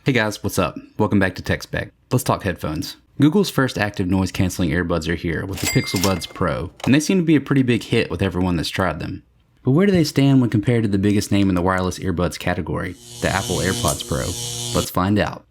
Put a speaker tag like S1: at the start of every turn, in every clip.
S1: Hey guys, what's up? Welcome back to Tech Spec. Let's talk headphones. Google's first active noise cancelling earbuds are here with the Pixel Buds Pro, and they seem to be a pretty big hit with everyone that's tried them. But where do they stand when compared to the biggest name in the wireless earbuds category, the Apple AirPods Pro? Let's find out.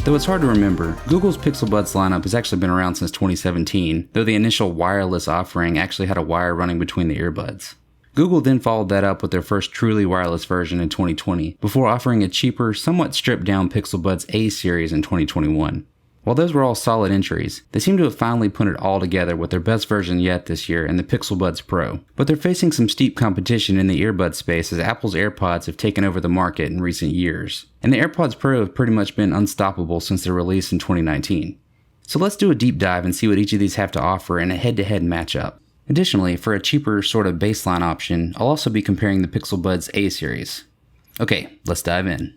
S1: Though it's hard to remember, Google's Pixel Buds lineup has actually been around since 2017, though the initial wireless offering actually had a wire running between the earbuds. Google then followed that up with their first truly wireless version in 2020, before offering a cheaper, somewhat stripped down Pixel Buds A series in 2021. While those were all solid entries, they seem to have finally put it all together with their best version yet this year in the Pixel Buds Pro. But they're facing some steep competition in the earbud space as Apple's AirPods have taken over the market in recent years. And the AirPods Pro have pretty much been unstoppable since their release in 2019. So let's do a deep dive and see what each of these have to offer in a head-to-head matchup. Additionally, for a cheaper sort of baseline option, I'll also be comparing the Pixel Buds A series. Okay, let's dive in.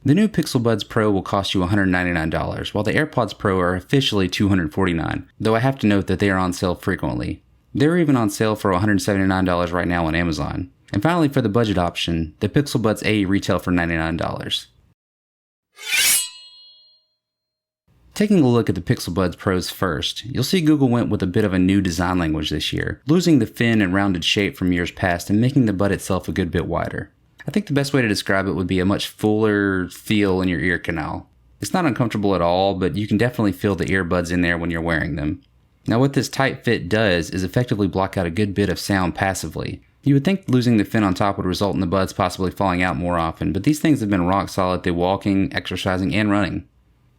S1: The new Pixel Buds Pro will cost you $199, while the AirPods Pro are officially $249, though I have to note that they are on sale frequently. They're even on sale for $179 right now on Amazon. And finally, for the budget option, the Pixel Buds A retail for $99. Taking a look at the Pixel Buds Pros first, you'll see Google went with a bit of a new design language this year, losing the fin and rounded shape from years past and making the bud itself a good bit wider. I think the best way to describe it would be a much fuller feel in your ear canal. It's not uncomfortable at all, but you can definitely feel the earbuds in there when you're wearing them. Now what this tight fit does is effectively block out a good bit of sound passively. You would think losing the fin on top would result in the buds possibly falling out more often, but these things have been rock solid through walking, exercising, and running.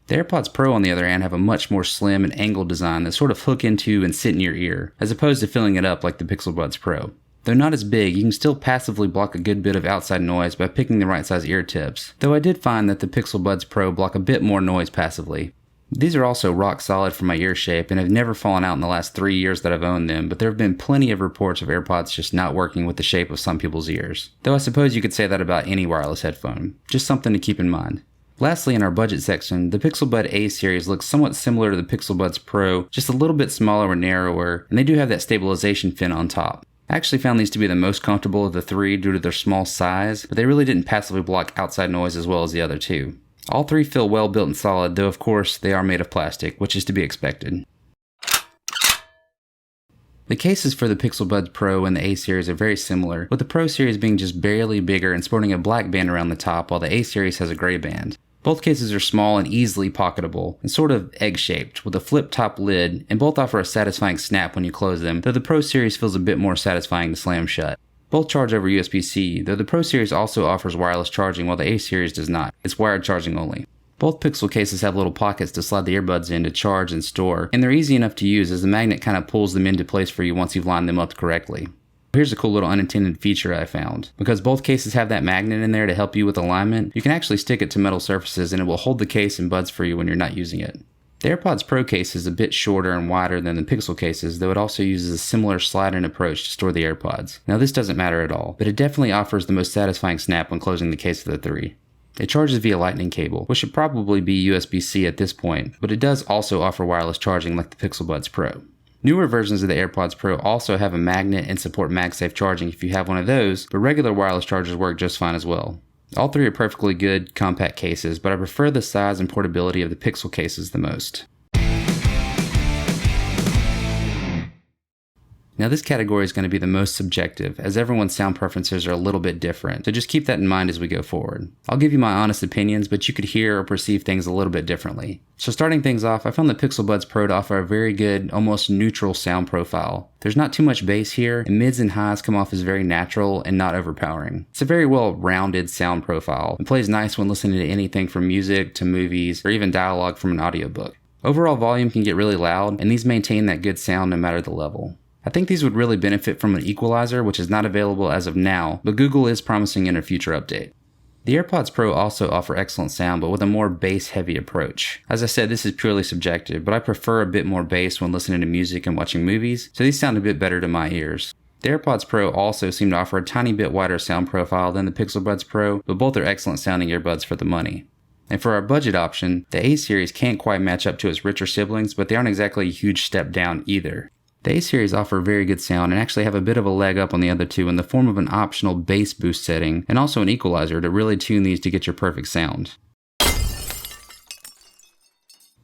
S1: The AirPods Pro, on the other hand, have a much more slim and angled design that sort of hook into and sit in your ear, as opposed to filling it up like the Pixel Buds Pro. Though not as big, you can still passively block a good bit of outside noise by picking the right size ear tips, though I did find that the Pixel Buds Pro block a bit more noise passively. These are also rock solid for my ear shape and have never fallen out in the last 3 years that I've owned them, but there have been plenty of reports of AirPods just not working with the shape of some people's ears. Though I suppose you could say that about any wireless headphone. Just something to keep in mind. Lastly, in our budget section, the Pixel Bud A series looks somewhat similar to the Pixel Buds Pro, just a little bit smaller and narrower, and they do have that stabilization fin on top. I actually found these to be the most comfortable of the three due to their small size, but they really didn't passively block outside noise as well as the other two. All three feel well built and solid, though of course they are made of plastic, which is to be expected. The cases for the Pixel Buds Pro and the A series are very similar, with the Pro series being just barely bigger and sporting a black band around the top, while the A series has a gray band. Both cases are small and easily pocketable, and sort of egg-shaped, with a flip-top lid, and both offer a satisfying snap when you close them, though the Pro series feels a bit more satisfying to slam shut. Both charge over USB-C, though the Pro series also offers wireless charging while the A series does not. It's wired charging only. Both Pixel cases have little pockets to slide the earbuds in to charge and store, and they're easy enough to use as the magnet kind of pulls them into place for you once you've lined them up correctly. Here's a cool little unintended feature I found. Because both cases have that magnet in there to help you with alignment, you can actually stick it to metal surfaces and it will hold the case and buds for you when you're not using it. The AirPods Pro case is a bit shorter and wider than the Pixel cases, though it also uses a similar slide-in approach to store the AirPods. Now this doesn't matter at all, but it definitely offers the most satisfying snap when closing the case of the three. It charges via lightning cable, which should probably be USB-C at this point, but it does also offer wireless charging like the Pixel Buds Pro. Newer versions of the AirPods Pro also have a magnet and support MagSafe charging if you have one of those, but regular wireless chargers work just fine as well. All three are perfectly good, compact cases, but I prefer the size and portability of the Pixel cases the most. Now this category is going to be the most subjective, as everyone's sound preferences are a little bit different, so just keep that in mind as we go forward. I'll give you my honest opinions, but you could hear or perceive things a little bit differently. So starting things off, I found the Pixel Buds Pro to offer a very good, almost neutral sound profile. There's not too much bass here, and mids and highs come off as very natural and not overpowering. It's a very well-rounded sound profile, and plays nice when listening to anything from music to movies, or even dialogue from an audiobook. Overall volume can get really loud, and these maintain that good sound no matter the level. I think these would really benefit from an equalizer, which is not available as of now, but Google is promising in a future update. The AirPods Pro also offer excellent sound, but with a more bass-heavy approach. As I said, this is purely subjective, but I prefer a bit more bass when listening to music and watching movies, so these sound a bit better to my ears. The AirPods Pro also seem to offer a tiny bit wider sound profile than the Pixel Buds Pro, but both are excellent sounding earbuds for the money. And for our budget option, the A-series can't quite match up to its richer siblings, but they aren't exactly a huge step down either. The A-series offer very good sound and actually have a bit of a leg up on the other two in the form of an optional bass boost setting and also an equalizer to really tune these to get your perfect sound.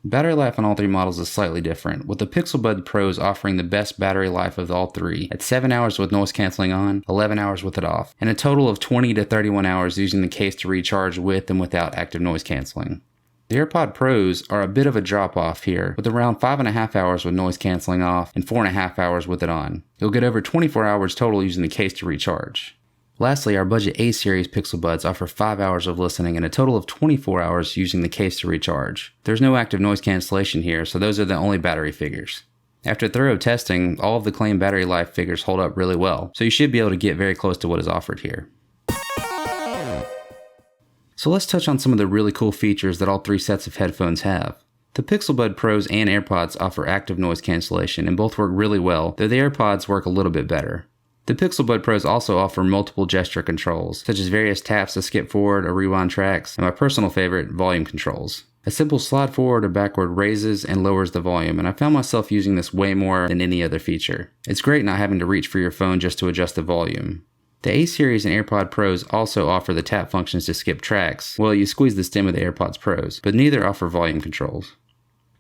S1: Battery life on all three models is slightly different, with the Pixel Buds Pros offering the best battery life of all three, at 7 hours with noise cancelling on, 11 hours with it off, and a total of 20 to 31 hours using the case to recharge with and without active noise cancelling. The AirPod Pros are a bit of a drop off here, with around 5.5 hours with noise cancelling off and 4.5 hours with it on. You'll get over 24 hours total using the case to recharge. Lastly, our budget A-series Pixel Buds offer 5 hours of listening and a total of 24 hours using the case to recharge. There's no active noise cancellation here, so those are the only battery figures. After thorough testing, all of the claimed battery life figures hold up really well, so you should be able to get very close to what is offered here. So let's touch on some of the really cool features that all three sets of headphones have. The Pixel Buds Pros and AirPods offer active noise cancellation and both work really well, though the AirPods work a little bit better. The Pixel Buds Pros also offer multiple gesture controls, such as various taps to skip forward or rewind tracks, and my personal favorite, volume controls. A simple slide forward or backward raises and lowers the volume, and I found myself using this way more than any other feature. It's great not having to reach for your phone just to adjust the volume. The A-series and AirPod Pros also offer the tap functions to skip tracks. Well, you squeeze the stem of the AirPods Pros, but neither offer volume controls.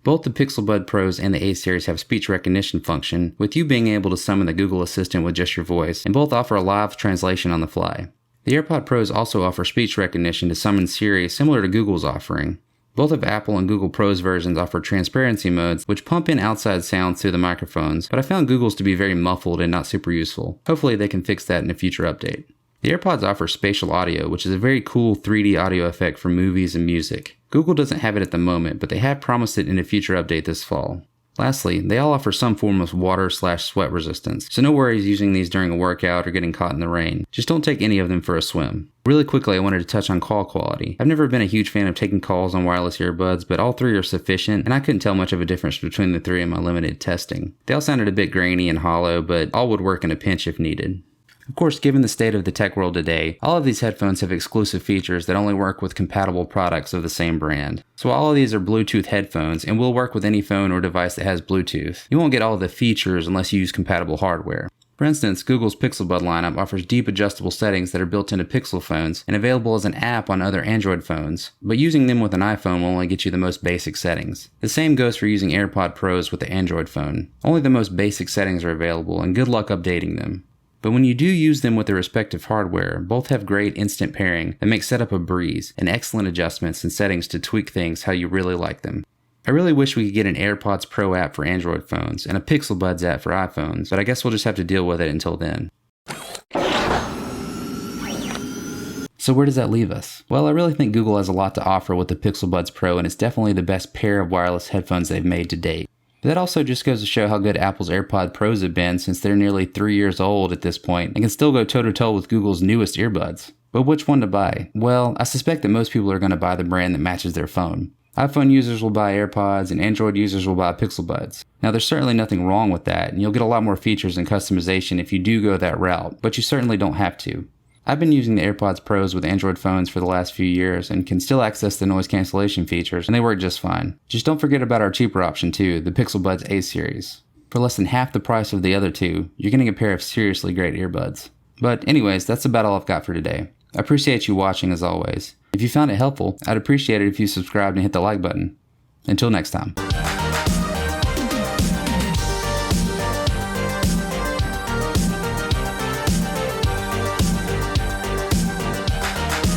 S1: Both the Pixel Buds Pros and the A-series have speech recognition function, with you being able to summon the Google Assistant with just your voice, and both offer a live translation on the fly. The AirPod Pros also offer speech recognition to summon Siri similar to Google's offering. Both of Apple and Google Pros versions offer transparency modes, which pump in outside sounds through the microphones, but I found Google's to be very muffled and not super useful. Hopefully they can fix that in a future update. The AirPods offer spatial audio, which is a very cool 3D audio effect for movies and music. Google doesn't have it at the moment, but they have promised it in a future update this fall. Lastly, they all offer some form of water/sweat resistance, so no worries using these during a workout or getting caught in the rain. Just don't take any of them for a swim. Really quickly, I wanted to touch on call quality. I've never been a huge fan of taking calls on wireless earbuds, but all three are sufficient, and I couldn't tell much of a difference between the three in my limited testing. They all sounded a bit grainy and hollow, but all would work in a pinch if needed. Of course, given the state of the tech world today, all of these headphones have exclusive features that only work with compatible products of the same brand. So all of these are Bluetooth headphones and will work with any phone or device that has Bluetooth. You won't get all of the features unless you use compatible hardware. For instance, Google's Pixel Buds lineup offers deep adjustable settings that are built into Pixel phones and available as an app on other Android phones, but using them with an iPhone will only get you the most basic settings. The same goes for using AirPod Pros with the Android phone. Only the most basic settings are available, and good luck updating them. But when you do use them with their respective hardware, both have great instant pairing that makes setup a breeze, and excellent adjustments and settings to tweak things how you really like them. I really wish we could get an AirPods Pro app for Android phones and a Pixel Buds app for iPhones, but I guess we'll just have to deal with it until then. So where does that leave us? Well, I really think Google has a lot to offer with the Pixel Buds Pro, and it's definitely the best pair of wireless headphones they've made to date. But that also just goes to show how good Apple's AirPod Pros have been since they're nearly 3 years old at this point and can still go toe-to-toe with Google's newest earbuds. But which one to buy? Well, I suspect that most people are going to buy the brand that matches their phone. iPhone users will buy AirPods and Android users will buy Pixel Buds. Now there's certainly nothing wrong with that, and you'll get a lot more features and customization if you do go that route, but you certainly don't have to. I've been using the AirPods Pros with Android phones for the last few years and can still access the noise cancellation features, and they work just fine. Just don't forget about our cheaper option too, the Pixel Buds A-series. For less than half the price of the other two, you're getting a pair of seriously great earbuds. But anyways, that's about all I've got for today. I appreciate you watching as always. If you found it helpful, I'd appreciate it if you subscribed and hit the like button. Until next time.